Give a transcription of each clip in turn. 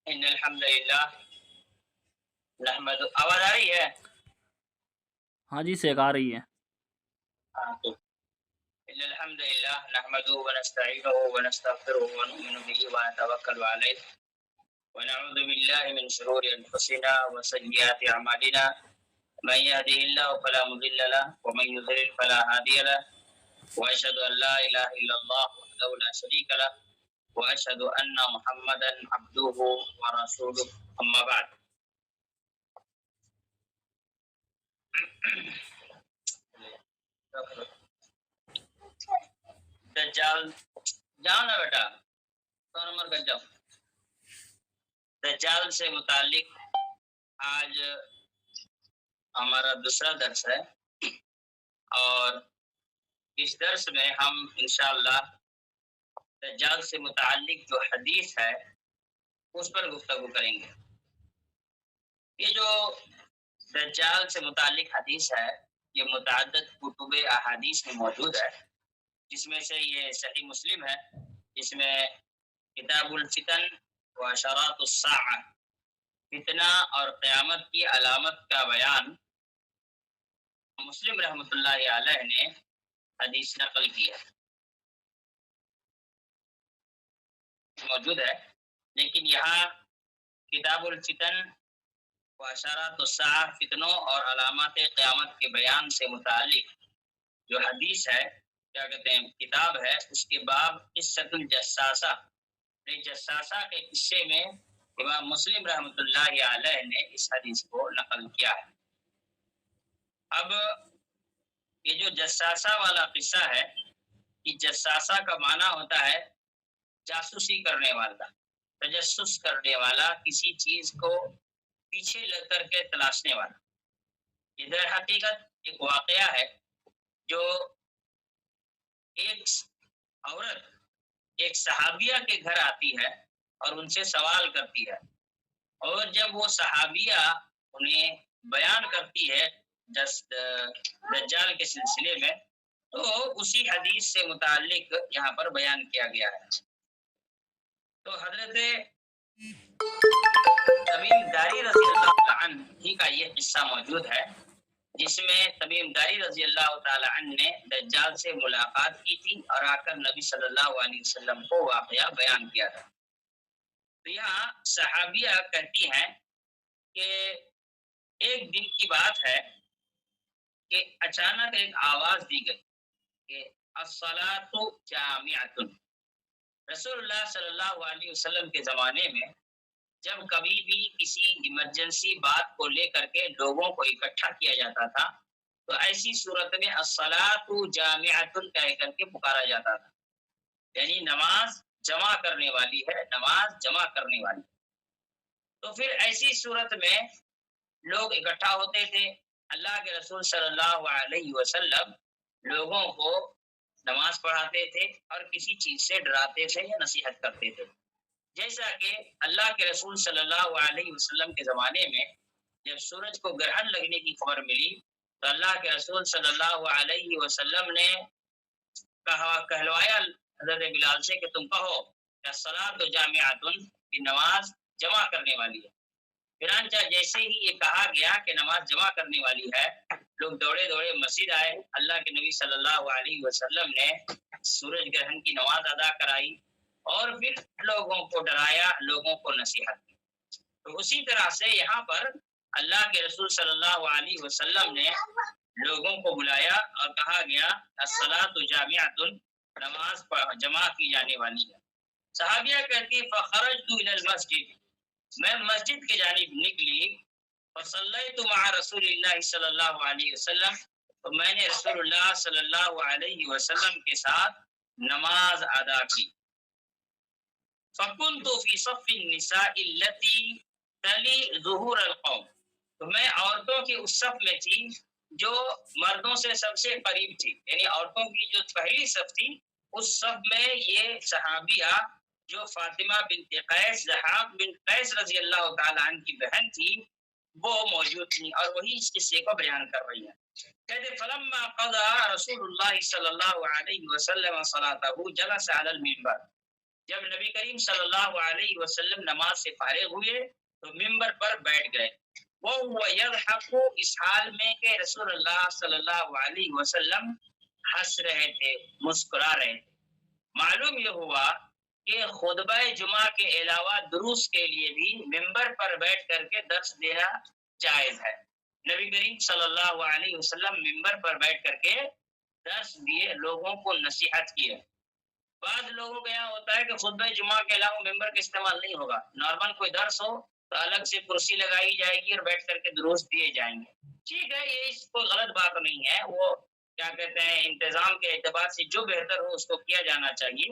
ان الحمد للہ نحمد، آواز آ رہی ہے؟ ہاں جی سیک آ رہی ہے۔ ہاں تو ان الحمد للہ نحمده ونستعینه ونستغفره ونؤمن به ونتوکل علیہ ونعوذ باللہ من شرور انفسنا وسیئات اعمالنا من يهده الله فلا مضل له ومن يضلل فلا هادي له واشهد ان لا اله الا الله وحده لا شريك له واشهد ان محمدا عبده ورسوله اما بعد۔ دجال جاؤ نا بیٹا، 100 نمبر کا جاؤ۔ دجال سے متعلق آج ہمارا دوسرا درس ہے، اور اس درس میں ہم انشاءاللہ دجال سے متعلق جو حدیث ہے اس پر گفتگو کریں گے۔ یہ جو دجال سے متعلق حدیث ہے یہ متعدد کتب احادیث میں موجود ہے، جس میں سے یہ صحیح مسلم ہے، جس میں کتاب الفتن و اشارات الساعہ، فتنہ اور قیامت کی علامت کا بیان، مسلم رحمۃ اللہ علیہ نے حدیث نقل کی ہے، موجود ہے۔ لیکن یہاں کتاب الفتن و اشارات الساعہ، فتنوں اور علامات قیامت کے بیان سے متعلق جو حدیث ہے، کیا کہتے ہیں، کتاب ہے، اس کے باب قصۃ الجساسہ، جساسہ کے قصے میں امام مسلم رحمۃ اللہ علیہ نے اس حدیث کو نقل کیا ہے۔ اب یہ جو جساسہ والا قصہ ہے، یہ جساسہ کا معنی ہوتا ہے جاسوسی کرنے والا، تجسس کرنے والا، کسی چیز کو پیچھے لگ کر کے تلاشنے والا۔ یہ در حقیقت ایک واقعہ ہے جو ایک عورت ایک صحابیہ کے گھر آتی ہے اور ان سے سوال کرتی ہے، اور جب وہ صحابیہ انہیں بیان کرتی ہے دجال کے سلسلے میں، تو اسی حدیث سے متعلق یہاں پر بیان کیا گیا ہے۔ تو حضرت تمیم داری رضی اللہ عنہ ہی کا یہ قصہ موجود ہے، جس میں تمیم داری رضی اللہ تعالی عنہ نے دجال سے ملاقات کی تھی اور آ کر نبی صلی اللہ علیہ وسلم کو واقعہ بیان کیا تھا۔ تو یہاں صحابیہ کہتی ہیں کہ ایک دن کی بات ہے کہ اچانک ایک آواز دی گئی کہ الصلاۃ جامعۃ۔ رسول اللہ صلی اللہ علیہ وسلم کے زمانے میں جب کبھی بھی کسی ایمرجنسی بات کو لے کر کے لوگوں کو اکٹھا کیا جاتا تھا تو ایسی صورت میں الصلاۃ جامعۃ کہہ کر کے پکارا جاتا تھا، یعنی نماز جمع کرنے والی ہے، نماز جمع کرنے والی۔ تو پھر ایسی صورت میں لوگ اکٹھا ہوتے تھے، اللہ کے رسول صلی اللہ علیہ وسلم لوگوں کو نماز پڑھاتے تھے اور کسی چیز سے ڈراتے تھے یا نصیحت کرتے تھے۔ جیسا کہ اللہ کے رسول صلی اللہ علیہ وسلم کے زمانے میں جب سورج کو گرہن لگنے کی خبر ملی تو اللہ کے رسول صلی اللہ علیہ وسلم نے کہلوایا حضرت بلال سے کہ تم کہو کہ الصلاۃ جامعۃ، کی نماز جمع کرنے والی ہے۔ چنانچہ جیسے ہی یہ کہا گیا کہ نماز جمع کرنے والی ہے، لوگ دوڑے دوڑے مسجد آئے، اللہ کے نبی صلی اللہ علیہ وسلم نے سورج گرہن کی نماز ادا کرائی اور پھر لوگوں کو ڈرایا، لوگوں کو نصیحت کی۔ تو اسی طرح سے یہاں پر اللہ کے رسول صلی اللہ علیہ وسلم نے لوگوں کو بلایا اور کہا گیا الصلاۃ جامعۃ، نماز جمع کی جانے والی ہے۔ صحابیہ کہتی فخرجت الی المسجد، میں مسجد کی جانب نکلی، فصلیت مع رسول اللہ صلی اللہ علیہ وسلم، تو میں نے رسول اللہ صلی اللہ علیہ وسلم کے ساتھ نماز ادا کی۔ فَكُنْتُ فِي صَفِّ النِّسَاءِ الَّتِي تَلِي ظُهُورَ الْقَوْمِ، تو میں عورتوں کی اس صف میں تھی جو مردوں سے سب سے قریب تھی، یعنی عورتوں کی جو پہلی صف تھی اس صف میں یہ صحابیہ جو فاطمہ بنت قیس، ضحاک بن قیس رضی اللہ تعالیٰ عنہ کی بہن تھی، وہ موجود تھی اور وہی اس قصے کو بیان کر رہی ہیں۔ کہتے فلما قضى رسول اللہ صلی اللہ علیہ وسلم صلاته جلس على المنبر، جب نبی کریم صلی اللہ علیہ وسلم نماز سے فارغ ہوئے تو ممبر پر بیٹھ گئے، وہ یضحک، اس حال میں کہ رسول اللہ صلی اللہ علیہ وسلم ہنس رہے تھے، مسکرا رہے تھے۔ معلوم یہ ہوا کہ خطبہ جمعہ کے علاوہ دروس کے لیے بھی ممبر پر بیٹھ کر کے درس دینا جائز ہے۔ نبی کریم صلی اللہ علیہ وسلم ممبر پر بیٹھ کر کے درس دیے، لوگوں کو نصیحت کیے۔ بعض لوگوں کا یہاں ہوتا ہے کہ خطبہ جمعہ کے علاوہ ممبر کا استعمال نہیں ہوگا، نارمل کوئی درس ہو تو الگ سے کرسی لگائی جائے گی اور بیٹھ کر کے دروس دیے جائیں گے۔ ٹھیک ہے، یہ اس کو غلط بات نہیں ہے، وہ کیا کہتے ہیں انتظام کے اعتبار سے جو بہتر ہو اس کو کیا جانا چاہیے،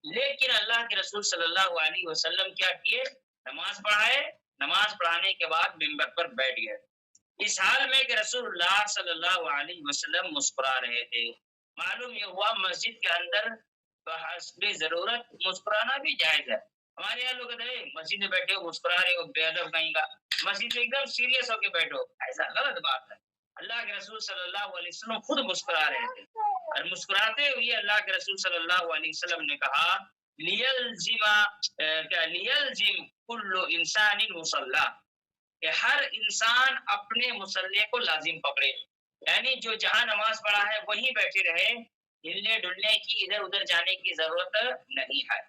لیکن اللہ کے رسول صلی اللہ علیہ وسلم کیا کیے؟ نماز پڑھائے، نماز پڑھانے کے بعد ممبر پر بیٹھ گئے، اس حال میں کہ رسول اللہ صلی اللہ علیہ وسلم مسکرا رہے تھے۔ معلوم یہ ہوا مسجد کے اندر بحسب ضرورت مسکرانا بھی جائز ہے۔ ہمارے یہاں لوگ کہتے ہیں مسجد میں بیٹھے ہو مسکرا رہے ہو، بے ادب کہیں کا، مسجد میں ایک دم سیریس ہو کے بیٹھو، ایسا غلط بات ہے۔ اللہ کے رسول صلی اللہ علیہ وسلم خود مسکرا رہے تھے، اور مسکراتے ہوئے اللہ کے رسول صلی اللہ علیہ وسلم نے کہا لیلزم کل انسان مصلی، کہ ہر انسان اپنے مصلی کو لازم پکڑے، یعنی جو جہاں نماز پڑھا ہے وہیں بیٹھے رہے، ہلنے ڈلنے کی، ادھر ادھر جانے کی ضرورت نہیں ہے۔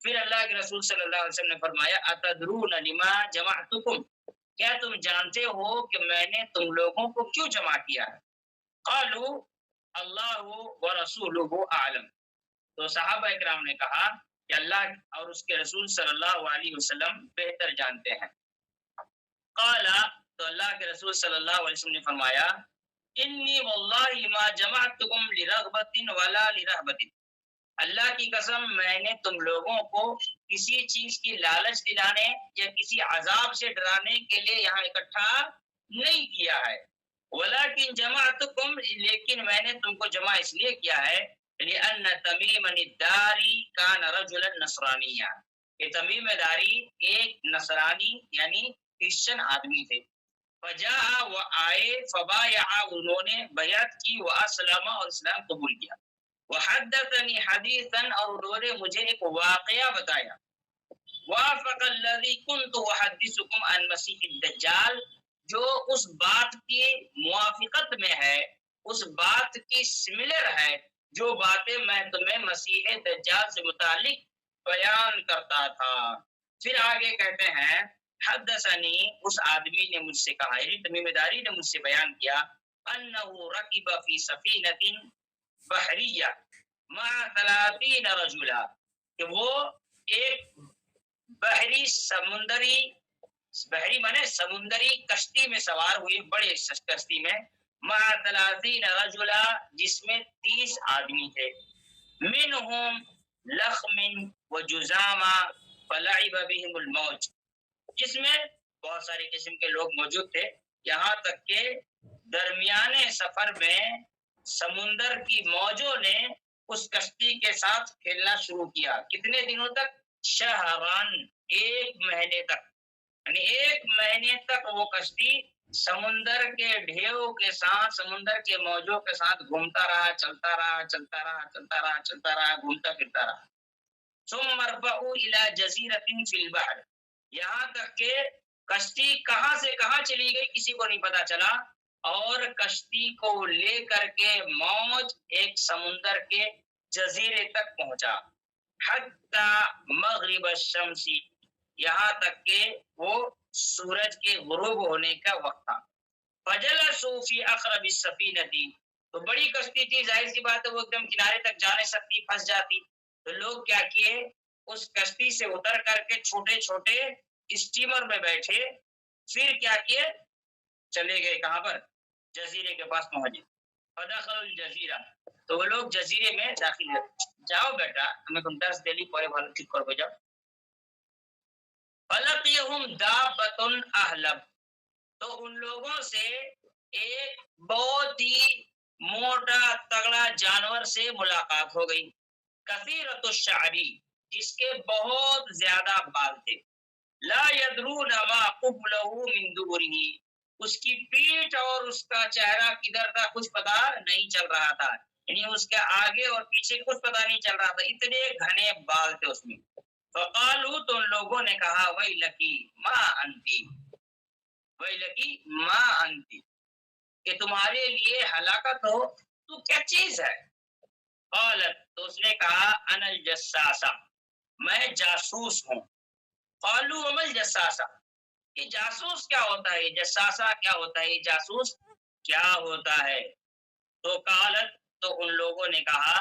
پھر اللہ کے رسول صلی اللہ علیہ وسلم نے فرمایا اتدرون لما جمعتکم، کیا تم جانتے ہو کہ میں نے تم لوگوں کو کیوں جمع کیا ہے؟ قالوا اللہ ورسولہ اعلم، تو صحابہ اکرام نے کہا کہ اللہ اور اس کے رسول صلی اللہ علیہ وسلم بہتر جانتے ہیں۔ قال، تو اللہ کے رسول صلی اللہ علیہ وسلم نے فرمایا انی واللہ ما جمعتکم لرغبت ولا لرہبت، اللہ کی قسم میں نے تم لوگوں کو کسی چیز کی لالچ دلانے یا کسی عذاب سے ڈرانے کے لیے یہاں اکٹھا نہیں کیا ہے، ولیکن جمعتکم، لیکن میں نے تم کو جمع اس لیے کیا ہے لأن تمیم الداری کان رجلا نصرانیا، کہ تمیم داری ایک نصرانی یعنی کرسچن آدمی تھے، فجاء، وہ آئے، فبایع، انہوں نے بیعت کی، واسلم، اور اسلام قبول کیا، وحدثنی حدیثا، اور انہوں نے مجھے ایک واقعہ بتایا، وافق الذی کنت احدثکم عن مسیح الدجال، جو اس بات کی موافقت میں ہے، اس بات کی سملر ہے جو باتیں میں تمہیں مسیح دجال سے متعلق بیان کرتا تھا۔ پھر آگے کہتے ہیں حدثنی، اس آدمی نے مجھ سے کہا، یعنی تمیم داری نے مجھ سے بیان کیا، انہ رکب فی سفینۃ بحریہ مع 30 رجلا، کہ وہ ایک بحری مانے سمندری کشتی میں سوار ہوئی، بڑے کشتی میں، مع 30 رجلا، جس میں 30 آدمی تھے، منہم لخم وجزامہ فلعب بہم الموج، جس میں بہت سارے قسم کے لوگ موجود تھے، یہاں تک کہ درمیانے سفر میں سمندر کی موجوں نے اس کشتی کے ساتھ کھیلنا شروع کیا۔ کتنے دنوں تک؟ شہران، 1 مہینے تک، یعنی 1 مہینے تک وہ کشتی سمندر کے ڈھیو کے ساتھ، سمندر کے موجوں کے ساتھ گھومتا رہا، چلتا رہا، چلتا رہا، چلتا رہا، چلتا رہا، گھومتا پھرتا رہا۔ ثم ارفعوا الى جزیرۃ فی البحر، یہاں تک کہ کشتی کہاں سے کہاں چلی گئی کسی کو نہیں پتا چلا، اور کشتی کو لے کر کے موج ایک سمندر کے جزیرے تک پہنچا، حتی مغرب الشمس، یہاں تک کہ وہ سورج کے غروب ہونے کا وقت تھا۔ فجلسوا فی اقرب السفینۃ، تو بڑی کشتی تھی، ظاہر سی بات ہے وہ ایک دم کنارے تک جا نہیں سکتی، پھنس جاتی، تو لوگ کیا کیے، اس کشتی سے اتر کر کے چھوٹے چھوٹے اسٹیمر میں بیٹھے، پھر کیا کیے، چلے گئے کہاں پر؟ جزیرے کے پاس پہنچے، فدخل الجزیرہ، تو وہ لوگ جزیرے میں داخل ہوئے۔ جاؤ بیٹا، ہمیں تم درس دے لی، پورے بھالو ٹھیک کر جاؤ۔ فلقیہم دابۃ اہلب، تو ان لوگوں سے ایک بہت ہی موٹا تگڑا جانور سے ملاقات ہو گئی، کثیرۃ الشعری، جس کے بہت زیادہ بال تھے، لا يدرون ما قبلہ من دبرہ، اس کی پیٹھ اور اس کا چہرہ کدھر تھا کچھ پتا نہیں چل رہا تھا، یعنی اس کے آگے اور پیچھے کچھ پتا نہیں چل رہا تھا، اتنے گھنے بال تھے اس میں۔ فقالو تو ان لوگوں نے کہا ویلکی ما انتی، ویلکی ما انتی، کہ تمہارے لیے ہلاکت ہو تو کیا چیز ہے؟ قالت تو اس نے کہا انا الجساسہ، میں جاسوس ہوں۔ قالو وما الجساسہ، یہ جاسوس کیا ہوتا ہے، جساسہ کیا ہوتا ہے، یہ جاسوس کیا ہوتا ہے؟ تو قالت تو ان لوگوں نے کہا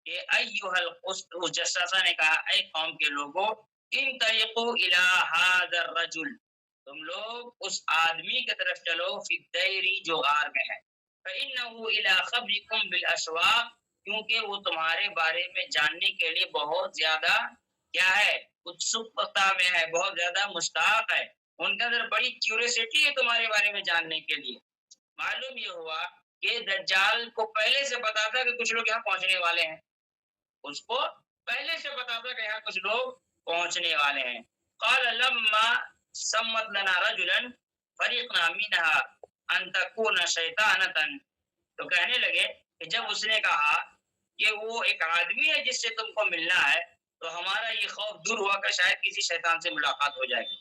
کہ ایھا القسط، جساسہ نے کہا اے قوم کے لوگوں، ان طریقوا الی ھذا الرجل، تم لوگ اس آدمی کی طرف چلو، فی الدیر جو غار میں ہے، فانه الی خبرکم بالاسواق، کیونکہ وہ تمہارے بارے میں جاننے کے لیے بہت زیادہ کیا ہے، اتسکتا میں ہے، بہت زیادہ مشتاق ہے، ان کے اندر بڑی کیوریوسٹی ہے تمہارے بارے میں جاننے کے لیے۔ معلوم یہ ہوا کہ دجال کو پہلے سے پتا تھا کہ کچھ لوگ یہاں پہنچنے والے ہیں، اس کو پہلے سے پتا تھا کہ یہاں کچھ لوگ پہنچنے والے ہیں۔ قال لما سمت لنا رجلا فریقنا منها ان تكون شیطانتا، تو کہنے لگے کہ جب اس نے کہا کہ وہ ایک آدمی ہے جس سے تم کو ملنا ہے، تو ہمارا یہ خوف دور ہوا کہ شاید کسی شیطان سے ملاقات ہو جائے گی۔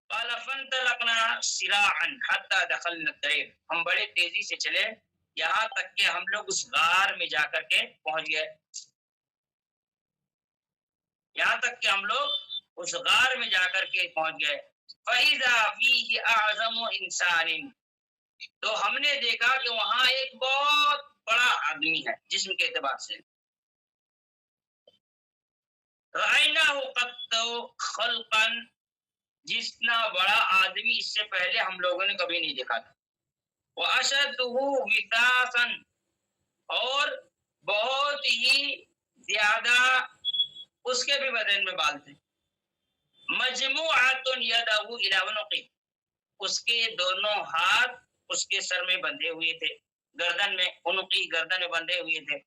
قال فانطلقنا سراعا حتى دخلنا الدير، ہم بڑے تیزی سے چلے یہاں تک کہ ہم لوگ اس غار میں جا کر کے پہنچ گئے، یہاں تک کہ ہم لوگ اس غار میں جا کر کے پہنچ گئے۔ فَإِذَا فِيهِ أَعْظَمُ إِنسَانٍ، تو ہم نے دیکھا کہ وہاں ایک بہت بڑا آدمی ہے جسم کے اعتبار سے، رَأَيْنَاهُ قَدْ خَلْقًا، جتنا بڑا آدمی اس سے پہلے ہم لوگوں نے کبھی نہیں دیکھا تھا، وَأَشَدُّهُ وِثَاثًا، اور بہت ہی زیادہ اس کے بھی بدن میں بال تھے، مجموعۃ یدہ الی عنقہ، اس کے دونوں ہاتھ اس کے سر میں بندھے ہوئے تھے، گردن میں، عنقی گردن میں بندھے ہوئے تھے،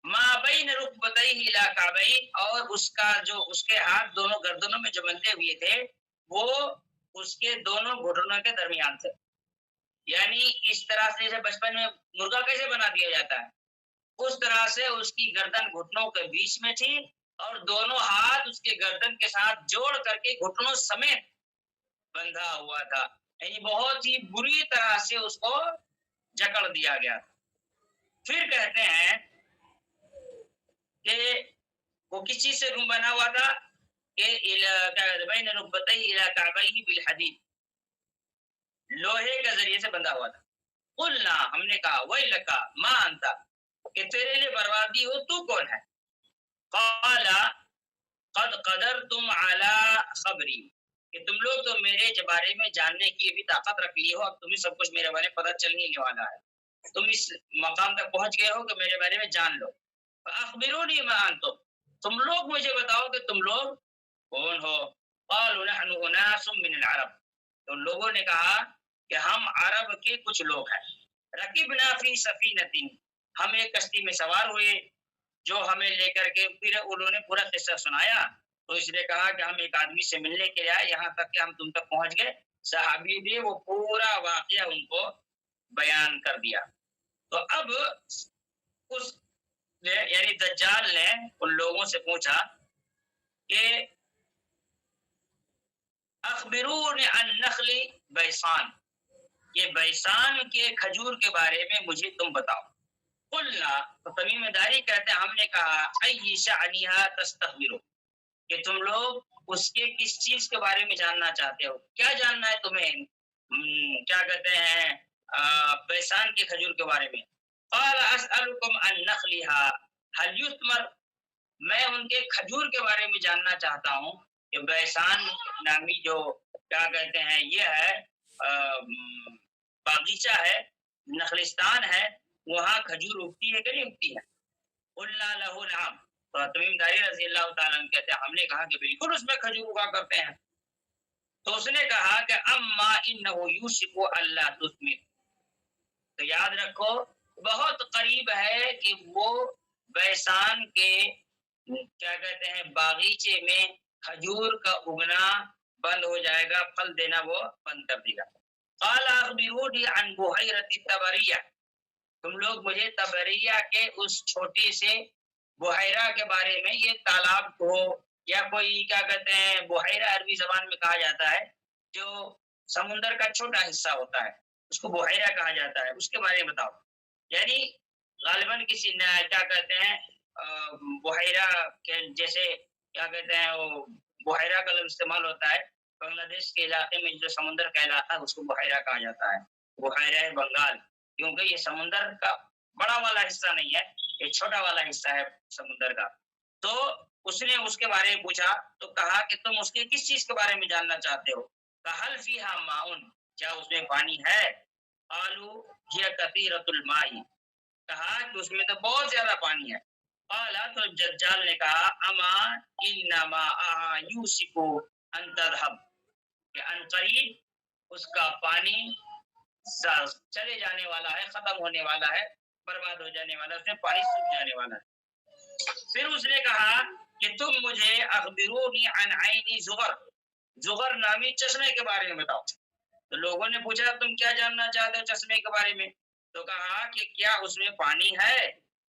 ما بین رکبتیہ الی کعبیہ، اور اس کا جو اس کے ہاتھ دونوں گردنوں میں جو بندھے ہوئے تھے وہ اس کے دونوں گھٹنوں کے درمیان تھے، یعنی اس طرح سے جیسے بچپن میں مرغا کیسے بنا دیا جاتا ہے، اس طرح سے اس کی گردن گھٹنوں کے بیچ میں تھی، اور دونوں ہاتھ اس کے گردن کے ساتھ جوڑ کر کے گھٹنوں سمیت بندھا ہوا تھا، یعنی بہت ہی بری طرح سے اس کو جکڑ دیا گیا تھا۔ پھر کہتے ہیں کہ وہ کس چیز سے بنا ہوا تھا، کہ بین رکبتیہ الی کعبیہ بالحدید، لوہے کے ذریعے سے بندھا ہوا تھا۔ قلنا، ہم نے کہا ویلک ما انت، کہ تیرے لیے بربادی ہو، تو کون ہے؟ قال قد قدرتم علی خبری، کہ تم لوگ تو میرے بارے میں جاننے کی بھی طاقت رکھ لی ہو، اب تمہیں سب کچھ میرے بارے میں پتہ چلنے والا ہے، تم اس مقام تک پہنچ گئے ہو کہ میرے بارے میں جان لو۔ فاخبرونی ما انتم، تم لوگ مجھے بتاؤ کہ تم لوگ کون ہو؟ قالوا نحن اناس من العرب، تو لوگوں نے کہا کہ ہم عرب کے کچھ لوگ ہیں، رکبنا فی سفینۃ، ہم ایک کشتی میں سوار ہوئے جو ہمیں لے کر کے، پھر انہوں نے پورا قصہ سنایا، تو اس نے کہا کہ ہم ایک آدمی سے ملنے کے لیے آئے، یہاں تک کہ ہم تم تک پہنچ گئے، صحابی بھی وہ پورا واقعہ ان کو بیان کر دیا۔ تو اب اس نے یعنی دجال نے ان لوگوں سے پوچھا کہ اخبرونی عن نخل بیسان، یہ بیسان کے کھجور کے بارے میں مجھے تم بتاؤ۔ قلنا، تو تمیم داری کہتے ہیں ہم نے کہا ای شعنیھا تستخبرو، کہ تم لوگ اس کے کس چیز کے بارے میں جاننا چاہتے ہو، کیا جاننا ہے تمہیں، کیا کہتے ہیں بیسان کے کھجور کے بارے میں۔ قال اسألکم عن نخلھا هل یثمر، میں ان کے کھجور کے بارے میں جاننا چاہتا ہوں کہ بیسان نامی جو کیا کہتے ہیں یہ ہے باغیچہ ہے، نخلستان ہے، وہاں کھجور اگتی ہے کہ نہیں اگتی ہے؟ قلنا له نعم، تو تمیم داری رضی اللہ تعالیٰ عنہ کہتے ہیں ہم نے کہا کہ بالکل اس میں کھجور اگا کرتے ہیں۔ تو اس نے کہا کہ اما انه یوشک الا تثمر، تو یاد رکھو بہت قریب ہے کہ وہ بیسان کے کیا کہتے ہیں باغیچے میں کھجور کا اگنا بند ہو جائے گا، پھل دینا وہ بند کر دے گا۔ قال اخبرونی عن بحیرۃ الطبریہ، تم لوگ مجھے طبریہ کے اس چھوٹے سے بحیرہ کے بارے میں، یہ تالاب کو یا کوئی کیا کہتے ہیں، بحیرہ عربی زبان میں کہا جاتا ہے جو سمندر کا چھوٹا حصہ ہوتا ہے، اس کو بحیرہ کہا جاتا ہے، اس کے بارے میں بتاؤ۔ یعنی غالباً کسی کیا کہتے ہیں بحیرہ کے جیسے کیا کہتے ہیں وہ بحیرہ کا لفظ استعمال ہوتا ہے بنگلہ دیش کے علاقے میں، جو سمندر کا علاقہ ہے اس کو بحیرہ کہا جاتا ہے، بحیرہ بنگال، کیونکہ یہ سمندر کا بڑا والا حصہ نہیں ہے، یہ چھوٹا والا حصہ ہے سمندر کا۔ تو اس نے اس کے بارے میں پوچھا تو کہا کہ تم اس کے کس چیز کے بارے میں جاننا چاہتے ہو؟ کہل فیہا ماؤن، کیا اس میں پانی ہے؟ قالوا ہی کثیرۃ الماء، کہا کہ اس میں تو بہت زیادہ پانی ہے۔ قال، تو دجال نے کہا اما انما یوشک ان تذهب، کہ ان قریب اس کا پانی چلے جانے والا ہے، ختم ہونے والا ہے، برباد ہو جانے والا ہے، اس میں پانی سوکھ جانے والا ہے۔ پھر اس نے کہا کہ تم مجھے اخبرونی عن عین زغر، زغر نامی چشمے کے بارے میں بتاؤ۔ تو لوگوں نے پوچھا تم کیا جاننا چاہتے ہو چشمے کے بارے میں؟ تو کہا کہ کیا اس میں پانی ہے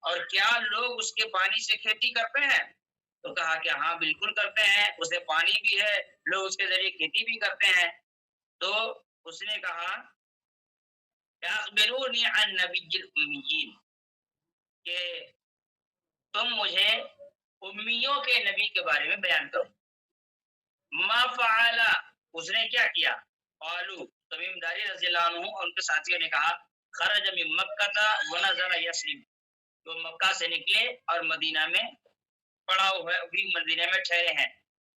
اور کیا لوگ اس کے پانی سے کھیتی کرتے ہیں؟ تو کہا کہ ہاں بالکل کرتے ہیں، اسے پانی بھی ہے، لوگ اس کے ذریعے کھیتی بھی کرتے ہیں۔ تو اس نے کہا اخبرونی عن نبی الامیین، کہ تم مجھے امیوں کے نبی کے بارے میں بیان کرو۔ ما فعل، اس نے کیا کیا؟ قالوا، تمیم داری رضی اللہ عنہ اور ان کے ساتھیوں نے کہا خرج من مکہ ونزل یثرب، تو مکہ سے نکلے اور مدینہ میں پڑا ہوا ہے، ابھی مدینہ میں ٹھہرے ہیں۔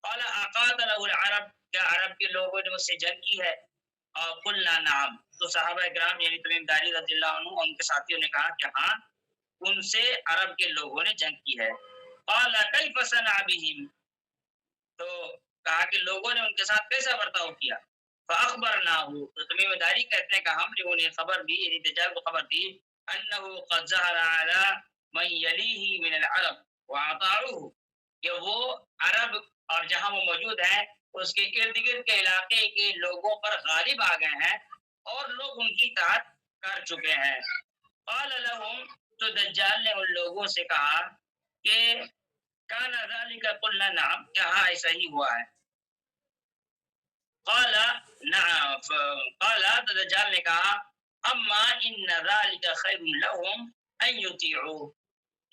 قال اقاتلہ العرب، کیا عرب کے لوگوں نے اس سے جنگ کی ہے؟ اور قلنا نعم، تو صحابہ کرام یعنی تمیم داری رضی اللہ عنہ اور ان کے ساتھیوں نے کہا کہ ہاں ان سے عرب کے لوگوں نے جنگ کی ہے۔ قال کیف صنع بهم، تو کہا کہ لوگوں نے ان کے ساتھ کیسا برتاؤ کیا؟ فاخبرناه، تو تمیم داری کہتے ہیں کہ ہم نے انہیں خبر دی، یعنی دجال کو خبر دی انه قد ظهر على من يليه من العرب واطاعوه، کہ وہ عرب اور جہاں وہ موجود ہیں اس کے ارد گرد کے علاقے کے لوگوں پر غالب آ گئے ہیں اور لوگ ان کی اطاعت کر چکے ہیں۔ قال لهم، تو دجال نے ان لوگوں سے کہا کہ کان ذلك قلنا نعم، کہ ہاں ایسا ہی ہوا ہے۔ قال نعم، قال، تو دجال نے کہا اما ان ذلك خیر لهم ان يطيعوا،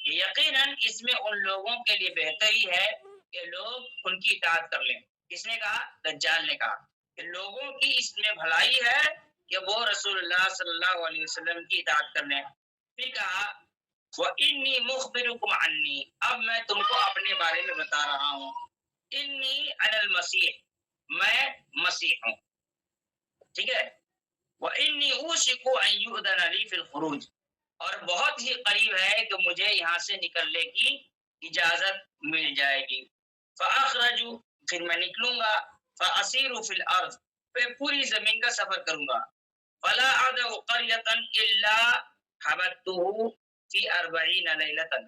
یقیناً اس میں ان لوگوں کے لیے بہتری ہے کہ لوگ ان کی اطاعت کر لیں۔ کس نے کہا؟ دجال نے کہا کہ لوگوں کی اس میں بھلائی ہے کہ وہ رسول اللہ صلی اللہ علیہ وسلم کی اطاعت کر لیں۔ پھر کہا وَإِنِّي مُخْبِرُكُمْ عَنِّي، اب میں تم کو اپنے بارے میں بتا رہا ہوں۔ انی انا المسیح، میں مسیح ہوں، ٹھیک ہے۔ وَإِنِّي أُوشِكُ أَن يُؤْذَنَ لِي فِي الْخُرُوجِ، اور بہت ہی قریب ہے کہ مجھے یہاں سے نکلنے کی اجازت مل جائے گی۔ فَأَخْرَجُ، پھر میں نکلوں گا، فَأَسِيرُ فِي الْأَرْضِ، پھر پوری زمین کا سفر کروں گا۔ فَلَا أَدْعُ قَرْيَةً إِلَّا حَبَتْتُهُ فِي 40 لَيْلَةً،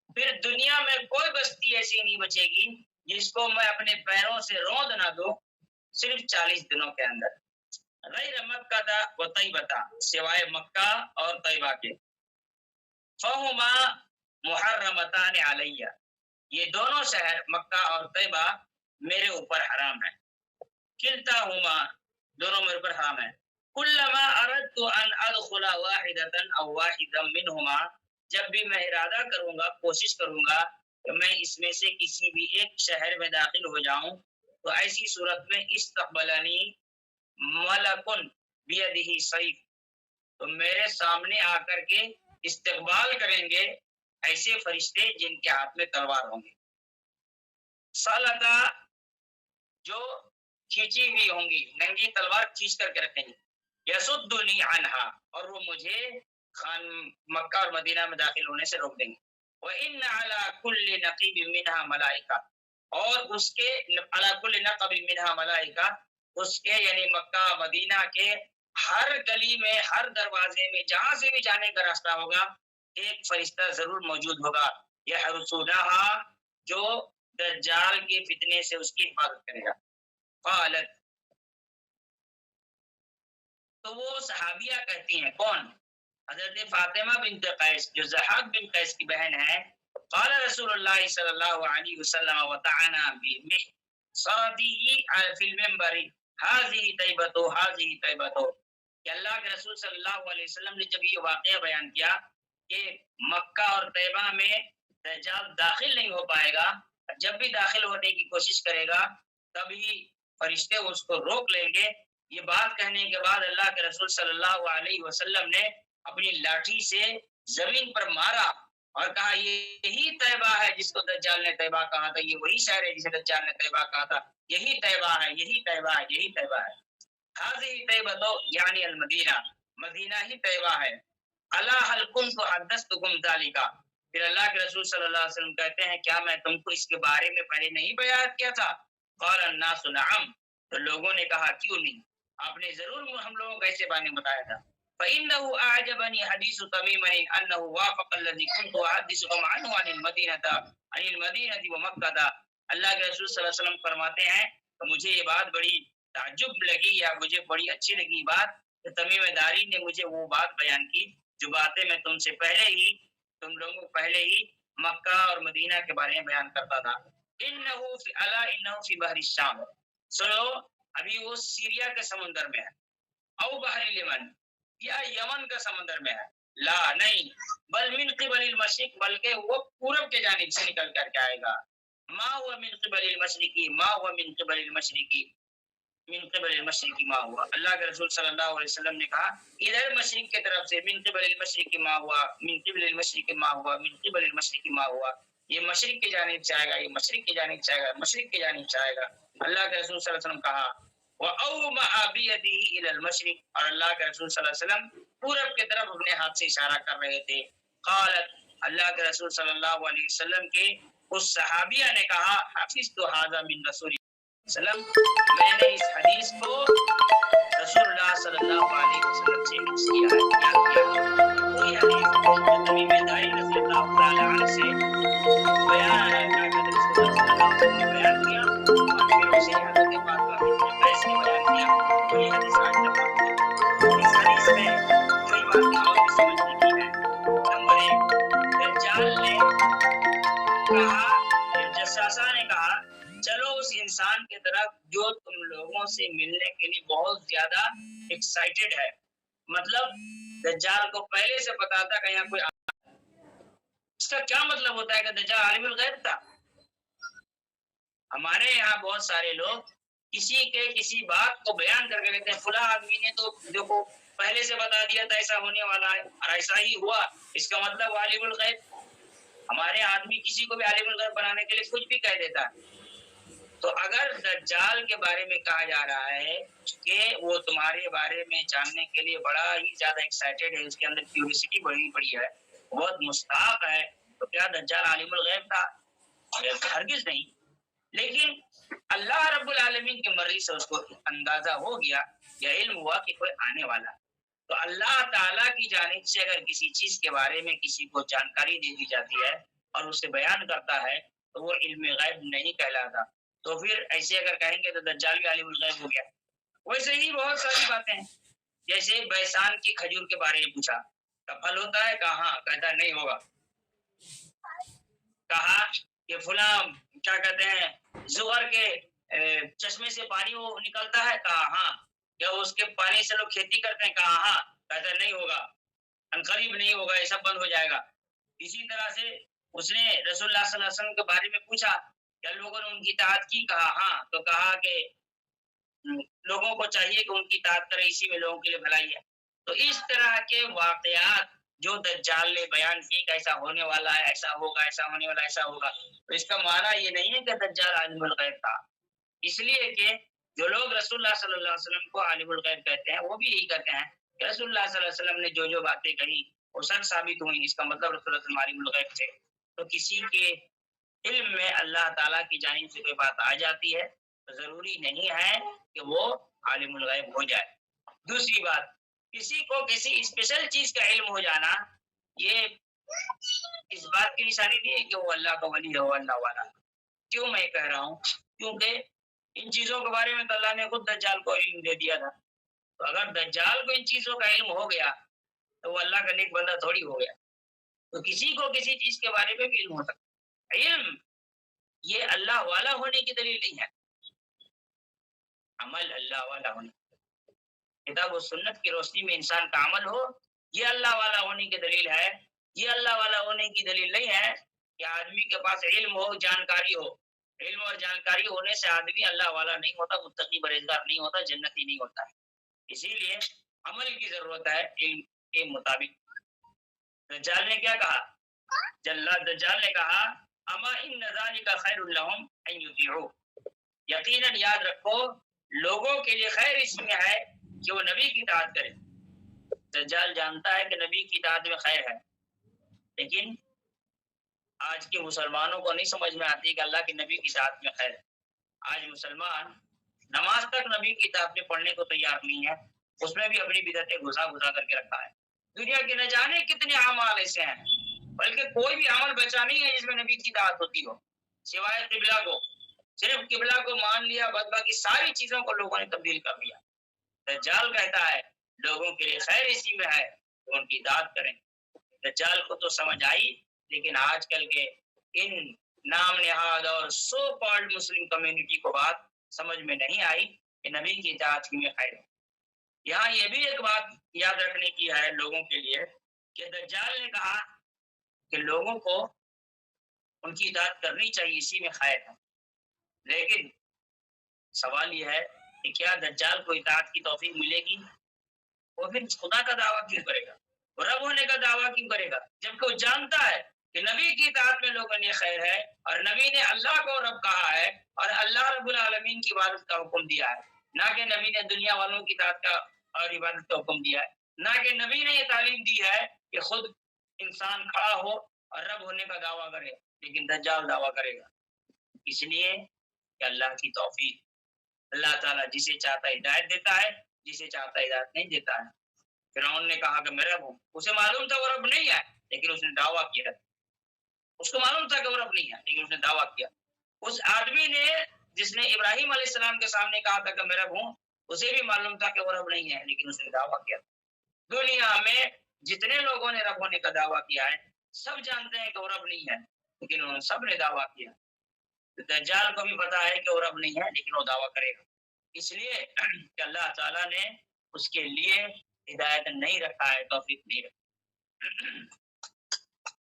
پھر دنیا میں کوئی بستی ایسی نہیں بچے گی جس کو میں اپنے پیروں سے روند نہ دوں صرف 40 دنوں کے اندر۔ غیر مکہ و طیبہ، سوائے مکہ اور طیبہ کے۔ فہما محرمتان علیہ، یہ دونوں شہر مکہ اور طیبہ میرے اوپر حرام ہیں۔ کلتاہما، دونوں میرے اوپر حرام ہیں۔ کلما اردت ان ادخل واحدۃ او واحدا منہما، جب بھی میں ارادہ کروں گا، کوشش کروں گا کہ میں اس میں سے کسی بھی ایک شہر میں داخل ہو جاؤں، تو ایسی صورت میں استقبلنی ملکن بیدہ سیف، تو میرے سامنے آ کر کے استقبال کریں گے ایسے فرشتے جن کے ہاتھ میں تلوار ہوں گے، سالتا، جو کھینچی ہوئی ہوں گی، ننگی تلوار کھینچ کر کے رکھیں گے، یسدنی عنہا، اور وہ مجھے خان مکہ اور مدینہ میں داخل ہونے سے روک دیں گے۔ وَإِنَّ عَلَى كُلِّ نَقِيبٍ مِّنْهَا مَلَائِكَةٌ، اور اس کے عَلَى كُلِّ نَقَبٍ مِّنْهَا مَلَائِكَةٌ، اس کے یعنی مکہ مدینہ کے ہر گلی میں، ہر دروازے میں، جہاں سے بھی جانے کا راستہ ہوگا ایک فرشتہ ضرور موجود ہوگا، یحرسونہا، جو دجال کے فتنے سے اس کی حفاظت کرے گا۔ قالت، تو وہ صحابیہ کہتی ہیں، کون؟ حضرت فاطمہ بنت قیس جو ضحاک بن قیس کی بہن ہے، قال رسول اللہ صلی اللہ علیہ وسلم وطعنا بمحصرته فی المنبر هذه طیبۃ هذه طیبۃ، کہ اللہ کے رسول صلی اللہ علیہ وسلم نے جب یہ واقعہ بیان کیا کہ مکہ اور طیبہ میں دجال داخل نہیں ہو پائے گا، جب بھی داخل ہونے کی کوشش کرے گا تبھی فرشتے اس کو روک لیں گے، یہ بات کہنے کے بعد اللہ کے رسول صلی اللہ علیہ وسلم نے اپنی لاٹھی سے زمین پر مارا اور کہا یہی طیبہ ہے جس کو دجال نے طیبہ کہا تھا، یہ وہی شہر ہے جسے دجال نے طیبہ کہا تھا، یہی طیبہ ہے، یہی طیبہ ہے، یہی طیبہ ہے۔ هذه طیبہ یعنی المدینہ، مدینہ ہی طیبہ ہے۔ الا هل كنت حدثتكم ذلك، پھر اللہ کے رسول صلی اللہ علیہ وسلم کہتے ہیں کیا میں تم کو اس کے بارے میں پہلے نہیں بیان کیا تھا؟ قال الناس نعم، تو لوگوں نے کہا کیوں نہیں، آپ نے ضرور ہم لوگوں کو ایسے بارے میں بتایا تھا۔ فإنه أعجبني حديث تميم أنه وافق الذي كنت أحدثكم عنه عن المدينة ومكة۔ اللہ کے رسول صلی اللہ علیہ وسلم فرماتے ہیں تو مجھے یہ بات بڑی تعجب لگی یا مجھے بڑی اچھی لگی بات کہ تمیم داری نے مجھے وہ بات بیان کی جو باتیں میں تم لوگوں کو پہلے ہی مکہ اور مدینہ کے بارے میں بیان کرتا تھا۔ انه فی بحر الشام، سنو ابھی وہ سیریا کے سمندر میں ہے، او بحر الیمن یا یمن کا سمندر میں ہے، لا نہیں، بل من قبل المشرق، بلکہ وہ پورب کے جانب سے نکل کر کے آئے گا۔ ما هو من قبل المشرقی، ما هو من قبل المشرقی، من قبل المشرق ما ہوا، اللہ کے رسول صلی اللہ علیہ وسلم نے کہا ادھر مشرق کی طرف سے، من قبل المشرق ما ہوا، من قبل المشرق ما ہوا، من قبل المشرق ما ہوا، یہ مشرق کی جانب سے آئے گا، یہ مشرق کی جانب سے آئے گا، مشرق کی جانب سے آئے گا۔ اللہ کے رسول صلی اللہ علیہ وسلم کہا وَأَوْمَأَ بِيَدِهِ إِلَى الْمَشْرِقِ، اور اللہ کے رسول صلی اللہ علیہ وسلم پورب کی طرف اپنے ہاتھ سے اشارہ کر رہے تھے۔ قالت، اللہ کے رسول صلی اللہ علیہ وسلم کے اس صحابیہ نے کہا حفظت هذا من رسول وسلم، میں نے اس حدیث کو رسول اللہ صلی اللہ علیہ وسلم سے حفظ کیا ہے، یاد کیا ہے۔ وہی حدیث جو تمیم داری رضی اللہ تعالی عنہ سے بیان ہے، کیا کہتے ہیں، رسول اللہ صلی اللہ علیہ وسلم نے بیان کیا اور پھر اسے حضرت فاطمہ بنت قیس نے بیان کیا، وہی حدیث آج تک موجود ہے۔ اس حدیث میں کوئی باتیں اور بھی سمجھنے کی ہے۔ نمبر 1، دجال نے کہا، جساسہ نے کہا چلو اس انسان کی طرف جو تم لوگوں سے ملنے کے لیے بہت زیادہ ایکسائٹڈ ہے، مطلب دجال کو پہلے سے پتا تھا کہ یہاں کوئی اس کا کیا مطلب ہوتا ہے کہ دجال عالم الغیب تھا؟ ہمارے یہاں بہت سارے لوگ کسی بات کو بیان کر کے کہتے ہیں فلاں آدمی نے تو دیکھو پہلے سے بتا دیا تھا ایسا ہونے والا ہے اور ایسا ہی ہوا، اس کا مطلب عالم الغیب۔ ہمارے آدمی کسی کو بھی عالم الغیب بنانے کے لیے کچھ بھی کہہ دیتا ہے۔ تو اگر دجال کے بارے میں کہا جا رہا ہے کہ وہ تمہارے بارے میں جاننے کے لیے بڑا ہی زیادہ ایکسائٹڈ ہے، اس کے اندر کیوریسٹی بڑی ہے، بہت مشتاق ہے، تو کیا دجال عالم الغیب تھا؟ ہرگز نہیں۔ لیکن اللہ رب العالمین کی مرضی سے اس کو اندازہ ہو گیا یا علم ہوا کہ کوئی آنے والا، تو اللہ تعالیٰ کی جانب سے اگر کسی چیز کے بارے میں کسی کو جانکاری دے دی جاتی ہے اور اسے بیان کرتا ہے تو وہ علم غیب نہیں کہلاتا۔ تو پھر ایسے اگر کہیں گے تو دجال بھی عالم الغیب ہو گیا۔ ویسے ہی بہت ساری باتیں ہیں، جیسے بیسان کی کھجور کے بارے میں پوچھا کا پھل ہوتا ہے، کہا ہاں، کہتا نہیں ہوگا۔ کہا کہ فلاں کیا کہتے ہیں زہر کے چشمے سے پانی وہ نکلتا ہے، کہا ہاں۔ کیا اس کے پانی سے لوگ کھیتی کرتے ہیں، کہا ہاں، کہتا نہیں ہوگا، عنقریب نہیں ہوگا، یہ سب بند ہو جائے گا۔ اسی طرح سے اس نے رسول اللہ صلی اللہ علیہ وسلم کے بارے میں پوچھا کیا لوگوں نے ان کی اطاعت کی، کہا ہاں، تو کہا کہ لوگوں کو چاہیے کہ ان کی اطاعت کرے، اسی میں لوگوں کے لیے بھلائی ہے۔ تو اس طرح کے واقعات جو دجال نے بیان کیے کہ ایسا ہونے والا ہے، ایسا ہوگا، ایسا ہونے والا، ایسا ہوگا، تو اس کا معنی یہ نہیں ہے کہ دجال عالم الغیب تھا، اس لیے کہ جو لوگ رسول اللہ صلی اللہ علیہ وسلم کو عالم الغیب کہتے ہیں وہ بھی یہی کہتے ہیں کہ رسول اللہ صلی اللہ علیہ وسلم نے جو باتیں کہی وہ سچ ثابت ہوئی، اس کا مطلب رسول اللہ صلی اللہ علیہ وسلم عالم الغیب تھے۔ تو کسی کے علم میں اللہ تعالیٰ کی جانب سے کوئی بات آ جاتی ہے تو ضروری نہیں ہے کہ وہ عالم الغیب ہو جائے۔ دوسری بات، کسی کو کسی اسپیشل چیز کا علم ہو جانا یہ اس بات کی نشانی نہیں ہے کہ وہ اللہ کا ولی ہے، وہ اللہ والا۔ کیوں میں کہہ رہا ہوں؟ کیونکہ ان چیزوں کے بارے میں تو اللہ نے خود دجال کو علم دے دیا تھا، تو اگر دجال کو ان چیزوں کا علم ہو گیا تو وہ اللہ کا نیک بندہ تھوڑی ہو گیا۔ تو کسی کو کسی چیز کے بارے میں بھی علم ہو سکتا ہے۔ علم یہ اللہ والا ہونے کی دلیل نہیں ہے، عمل اللہ والا ہونے، کتاب و سنت کی روشنی میں انسان کا عمل ہو، یہ اللہ والا ہونے کی دلیل ہے۔ یہ اللہ والا ہونے کی دلیل نہیں ہے کہ آدمی کے پاس علم ہو، جانکاری ہو۔ علم اور جانکاری ہونے سے آدمی اللہ والا نہیں ہوتا، متقی پرہیزگار نہیں ہوتا، جنتی نہیں ہوتا ہے۔ اسی لیے عمل کی ضرورت ہے علم کے مطابق۔ دجال نے کیا کہا؟ دجال نے کہا اما ان ذالک خیر لهم ان یطیعوا، یقیناً یاد رکھو لوگوں کے لیے خیر اس میں ہے کہ وہ نبی کی اطاعت کرے۔ دجال جانتا ہے کہ نبی کی اطاعت میں خیر ہے، لیکن آج کے مسلمانوں کو نہیں سمجھ میں آتی کہ اللہ کے نبی کی اطاعت میں خیر ہے۔ آج مسلمان نماز تک نبی کی اطاعت میں پڑھنے کو تیار نہیں ہے، اس میں بھی اپنی بدعتیں گھسا گھسا کر کے رکھا ہے۔ دنیا کے نہ جانے کتنے اعمال ایسے ہیں، بلکہ کوئی بھی عمل بچا نہیں ہے جس میں نبی کی اطاعت ہوتی ہو، سوائے قبلہ کو۔ صرف قبلہ کو مان لیا، بعد باقی ساری چیزوں کو لوگوں نے تبدیل کر دیا۔ دجال کہتا ہے لوگوں کے لیے خیر اسی میں ہے تو ان کی اطاعت کریں۔ دجال کو تو سمجھ آئی، لیکن آج کل کے ان نام نہاد اور سو کالڈ مسلم کمیونٹی کو بات سمجھ میں نہیں آئی کہ نبی کی اطاعت ہی میں خیر ہے۔ یہاں یہ بھی ایک بات یاد رکھنے کی ہے لوگوں کے لیے کہ دجال نے کہا کہ لوگوں کو ان کی اطاعت کرنی چاہیے، اسی میں خیر ہے، لیکن سوال یہ ہے کہ کیا دجال کو اطاعت کی توفیق ملے گی؟ وہ پھر خدا کا دعویٰ کیوں کرے گا، رب ہونے کا دعویٰ کیوں کرے گا، جبکہ وہ جانتا ہے کہ نبی کی اطاعت میں لوگوں نے خیر ہے، اور نبی نے اللہ کو رب کہا ہے، اور اللہ رب العالمین کی عبادت کا حکم دیا ہے، نہ کہ نبی نے دنیا والوں کی اطاعت کا اور عبادت کا حکم دیا ہے، نہ کہ نبی نے یہ تعلیم دی ہے کہ خود انسان کھڑا ہو اور رب ہونے کا دعویٰ کرے، لیکن دجال دعویٰ کرے گا۔ اس لیے کہ اللہ کی توفیق، اللہ تعالیٰ جسے چاہتا ہے ہدایت دیتا ہے، جسے چاہتا ہے ہدایت نہیں دیتا ہے۔ فرعون نے کہا کہ میں رب ہوں، اسے معلوم تھا وہ رب نہیں ہے، لیکن اس نے دعویٰ کیا۔ اس کو معلوم تھا کہ وہ رب نہیں ہے، لیکن اس نے دعویٰ کیا۔ اس آدمی نے جس نے ابراہیم علیہ السلام کے سامنے کہا تھا کہ میں رب ہوں، اسے بھی معلوم تھا کہ وہ رب نہیں ہے، لیکن اس نے دعویٰ کیا۔ دنیا میں جتنے لوگوں نے رب ہونے کا دعویٰ کیا ہے، سب جانتے ہیں کہ وہ رب نہیں ہے، لیکن انہوں سب نے دعویٰ کیا۔ دجال کو بھی پتا ہے کہ وہ رب نہیں ہے، لیکن وہ دعویٰ کرے گا، اس لیے کہ اللہ تعالیٰ نے اس کے لیے ہدایت نہیں رکھا ہے، توفیق نہیں رکھا۔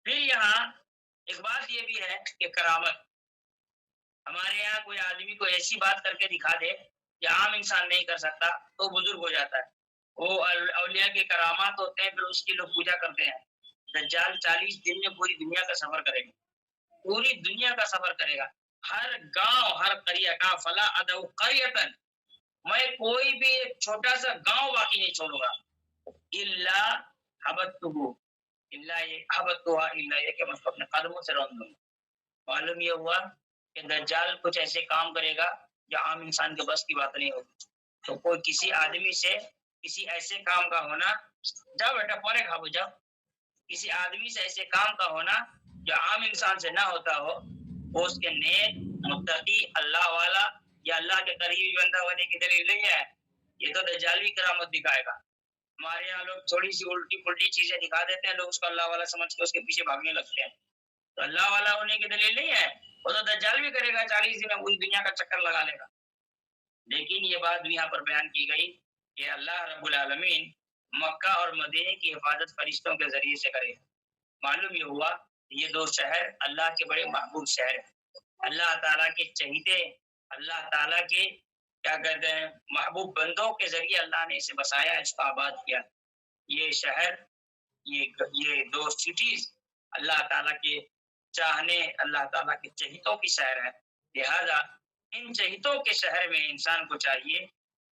پھر یہاں ایک بات یہ بھی ہے کہ کرامت، ہمارے یہاں کوئی آدمی کو ایسی بات کر کے دکھا دے کہ عام انسان نہیں کر سکتا تو بزرگ ہو جاتا ہے، وہ اولیاء کے کرامات ہوتے ہیں، پھر اس کی لوگ پوجا کرتے ہیں۔ دجال 40 دن میں پوری دنیا کا سفر کرے گا، پوری دنیا کا سفر کرے گا، ہر گاؤں ہر قریہ کا فلا ادعو قریۃ، میں کوئی بھی ایک چھوٹا سا گاؤں باقی نہیں چھوڑوں گا، الا حبتہ، الا یہ حبتہ، الا یہ کہ میں اس کو اپنے قدموں سے رون دوں گا۔ معلوم یہ ہوا کہ دجال کچھ ایسے کام کرے گا جو عام انسان کے بس کی بات نہیں ہوگی۔ تو کوئی کسی آدمی سے کسی ایسے کام کا ہونا، جاؤ بیٹا پورے کھا جاؤ، کسی آدمی سے ایسے کام کا ہونا جو عام انسان سے نہ ہوتا ہو، وہ اس کے نیک، متقی، اللہ والا یا اللہ کے قریبی بندہ ہونے کی دلیل نہیں ہے۔ یہ تو دجالی کرامت دکھائے گا۔ ہمارے یہاں لوگ تھوڑی سی الٹی پلٹی چیزیں دکھا دیتے ہیں، لوگ اس کو اللہ والا سمجھ کے اس کے پیچھے بھاگنے لگتے ہیں، تو اللہ والا ہونے کی دلیل نہیں ہے۔ وہ تو دجال بھی کرے گا، 40 دن میں پوری دنیا کا چکر لگا لے گا، لیکن یہ بات بھی یہاں پر بیان کی گئی کہ اللہ رب العالمین مکہ اور مدینے کی حفاظت فرشتوں کے ذریعے سے کرے گا۔ معلوم یہ ہوا یہ دو شہر اللہ کے بڑے محبوب شہر ہیں، اللہ تعالیٰ کے چہیتے، اللہ تعالیٰ کے کیا کہتے ہیں محبوب بندوں کے ذریعے اللہ نے اسے بسایا، اس کو آباد کیا۔ یہ شہر، یہ دو سٹیز اللہ تعالیٰ کے چاہنے، اللہ تعالیٰ کے چہیتوں کی شہر ہے، لہذا ان چہیتوں کے شہر میں انسان کو چاہیے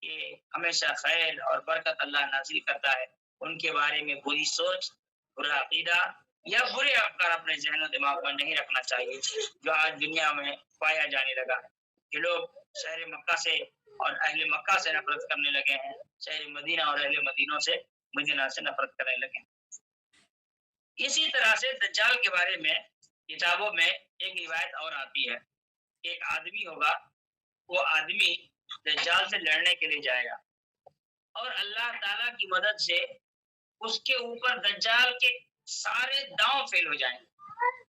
کہ ہمیشہ خیر اور برکت اللہ نازل کرتا ہے، ان کے بارے میں بری سوچ، برا عقیدہ یا برے افکار اپنے ذہن و دماغ میں نہیں رکھنا چاہیے، جو آج دنیا میں پایا جانے لگا ہے کہ لوگ شہر مکہ سے اور اہل مکہ سے نفرت کرنے لگے ہیں، شہر مدینہ اور اہل مدینہ سے نفرت کرنے لگے ہیں۔ اسی طرح سے دجال کے بارے میں کتابوں میں ایک روایت اور آتی ہے، ایک آدمی ہوگا، وہ آدمی دجال سے لڑنے کے لیے جائے گا، اور اللہ تعالیٰ کی مدد سے اس کے اوپر دجال کے سارے داؤں فیل ہو جائیں گے،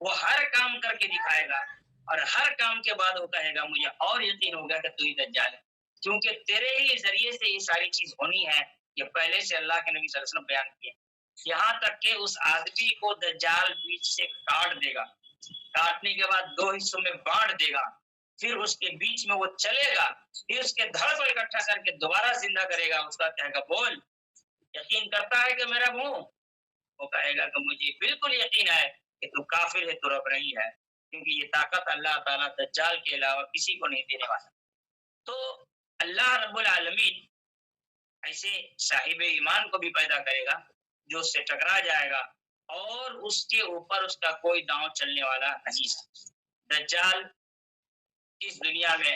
وہ ہر کام کر کے دکھائے گا، اور ہر کام کے بعد وہ کہے گا مجھے اور یقین ہو گیا کہ تو ہی دجال ہے، کیونکہ تیرے ہی ذریعے سے یہ ساری چیز ہونی ہے، یہ پہلے سے اللہ کے نبی صلی اللہ علیہ وسلم بیان کیے، یہاں تک کہ اس آدمی کو دجال بیچ سے کاٹ دے گا، کاٹنے کے بعد دو حصوں میں بانٹ دے گا، پھر اس کے بیچ میں وہ چلے گا، پھر اس کے دھڑ کو اکٹھا کر کے دوبارہ زندہ کرے گا، اس کا کہے گا بول یقین کرتا ہے کہ میرا منہ، وہ کہے گا کہ مجھے بالکل یقین ہے کہ تو کافر ہے، تو رب نہیں ہے، کیونکہ یہ طاقت اللہ تعالیٰ دجال کے علاوہ کسی کو نہیں دینے والا۔ تو اللہ رب العالمین ایسے صاحب ایمان کو بھی پیدا کرے گا جو اس سے ٹکرا جائے گا، اور اس کے اوپر اس کا کوئی داؤں چلنے والا نہیں ہے۔ دجال اس دنیا میں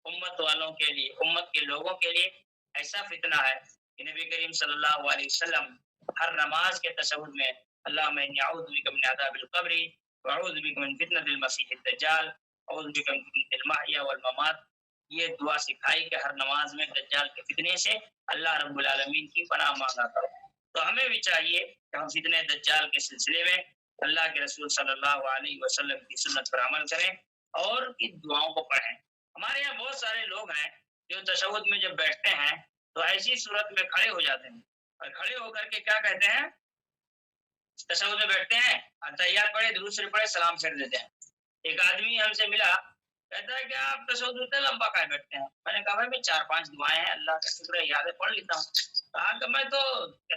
امت والوں کے لیے، امت کے لوگوں کے لیے ایسا فتنہ ہے کہ نبی کریم صلی اللہ علیہ وسلم ہر نماز کے تشہد میں اللہم انی اعوذ بک من عذاب القبر واعوذ بک من فتنۃ المسیح الدجال اعوذ بک من فتنۃ المحیا والممات، یہ دعا سکھائی کہ ہر نماز میں دجال کے فتنے سے اللہ رب العالمین کی پناہ مانگا کرو۔ تو ہمیں بھی چاہیے کہ ہم فتنہ دجال کے سلسلے میں اللہ کے رسول صلی اللہ علیہ وسلم کی سنت پر عمل کریں اور ان دعاؤں کو پڑھیں۔ ہمارے یہاں بہت سارے لوگ ہیں جو تشہد میں جب بیٹھتے ہیں تو ایسی صورت میں کھڑے ہو جاتے ہیں، اور کھڑے ہو کر کے کیا کہتے ہیں، تشہد میں بیٹھتے ہیں، تحیات پڑھے، درود شریف پڑھے، سلام پھیر دیتے ہیں۔ ایک آدمی ہم سے ملا، کہتا ہے کہ آپ تشہد اتنا لمبا کھائے بیٹھتے ہیں؟ میں نے کہا بھائی میں 4-5 دعائیں ہیں، اللہ کا شکر ہے یاد ہے پڑھ لیتا ہوں۔ کہا کہ میں تو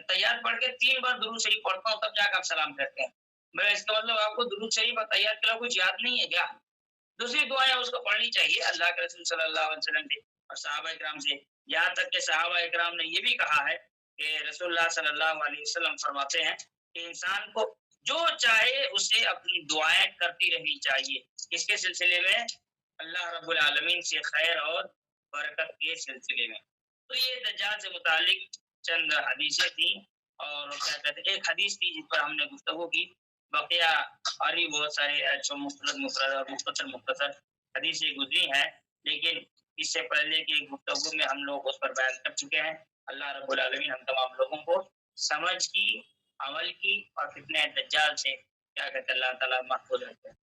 تحیات پڑھ کے 3 بار درود شریف پڑھتا ہوں، تب جا کے آپ سلام پھیرتے ہیں۔ میں اس کا مطلب آپ کو درود شریف اور تحیات کے علاوہ کچھ یاد نہیں ہے کیا؟ دوسری دعائیں اس کو پڑھنی چاہیے اللہ کے رسول صلی اللہ علیہ وسلم سے اور صحابہ اکرام سے، یہاں تک کہ صحابہ اکرام نے یہ بھی کہا ہے کہ رسول اللہ صلی اللہ علیہ وسلم فرماتے ہیں کہ انسان کو جو چاہے اسے اپنی دعائیں کرتی رہنی چاہیے، اس کے سلسلے میں اللہ رب العالمین سے خیر اور برکت کے سلسلے میں۔ تو یہ دجال سے متعلق چند حدیثیں تھیں، اور کیا کہتے ہیں، ایک حدیث تھی جس پر ہم نے گفتگو کی، بقیہ اور بھی بہت سارے مختصر حدیثیں گزری ہیں، لیکن اس سے پہلے کی گفتگو میں ہم لوگ اس پر بیان کر چکے ہیں۔ اللہ رب العالمین ہم تمام لوگوں کو سمجھ کی، عمل کی اور فتنہ دجال سے کیا کہتے ہیں اللہ تعالیٰ محفوظ رکھتے ہیں۔